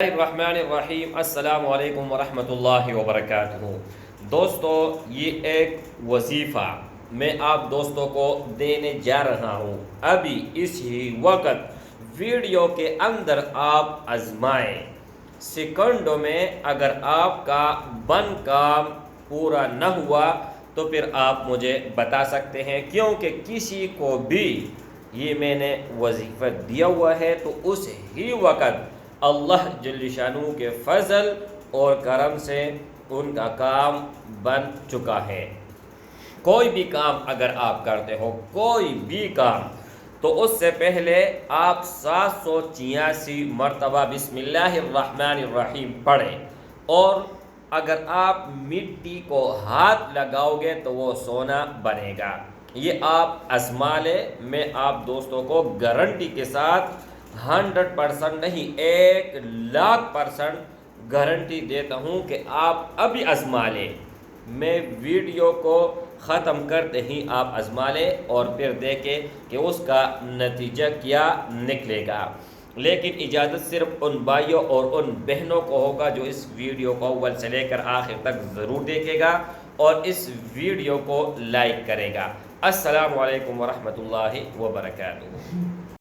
الرحمن الرحیم السلام علیکم ورحمۃ اللہ وبرکاتہ۔ دوستو، یہ ایک وظیفہ میں آپ دوستوں کو دینے جا رہا ہوں۔ ابھی اس ہی وقت ویڈیو کے اندر آپ آزمائیں۔ سیکنڈوں میں اگر آپ کا کام پورا نہ ہوا تو پھر آپ مجھے بتا سکتے ہیں، کیونکہ کسی کو بھی یہ میں نے وظیفہ دیا ہوا ہے تو اس ہی وقت اللہ جل شانہ کے فضل اور کرم سے ان کا کام بن چکا ہے۔ کوئی بھی کام اگر آپ کرتے ہو، کوئی بھی کام، تو اس سے پہلے آپ 786 مرتبہ بسم اللہ الرحمن الرحیم پڑھیں، اور اگر آپ مٹی کو ہاتھ لگاؤ گے تو وہ سونا بنے گا۔ یہ آپ آزما لیں، میں آپ دوستوں کو گارنٹی کے ساتھ 100% نہیں 1,00,000% گارنٹی دیتا ہوں کہ آپ ابھی آزما لیں۔ میں ویڈیو کو ختم کرتے ہی آپ آزما لیں اور پھر دیکھیں کہ اس کا نتیجہ کیا نکلے گا۔ لیکن اجازت صرف ان بھائیوں اور ان بہنوں کو ہوگا جو اس ویڈیو کو اول سے لے کر آخر تک ضرور دیکھے گا اور اس ویڈیو کو لائک کرے گا۔ السلام علیکم ورحمۃ اللہ وبرکاتہ۔